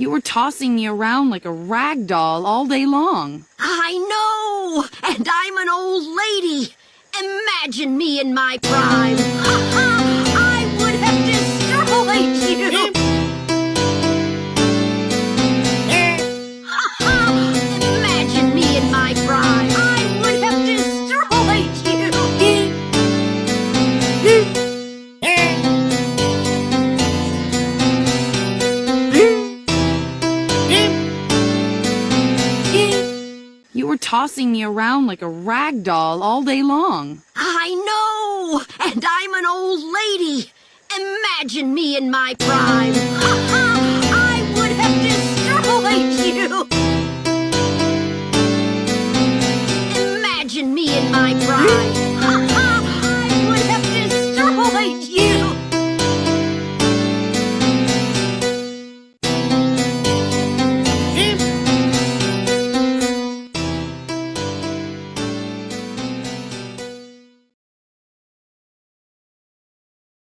You were tossing me around like a rag doll all day long. I know! And I'm an old lady! Imagine me in my prime! I would have destroyed you! Imagine me in my prime! I would have destroyed you! You were tossing me around like a rag doll all day long. I know! And I'm an old lady! Imagine me in my prime!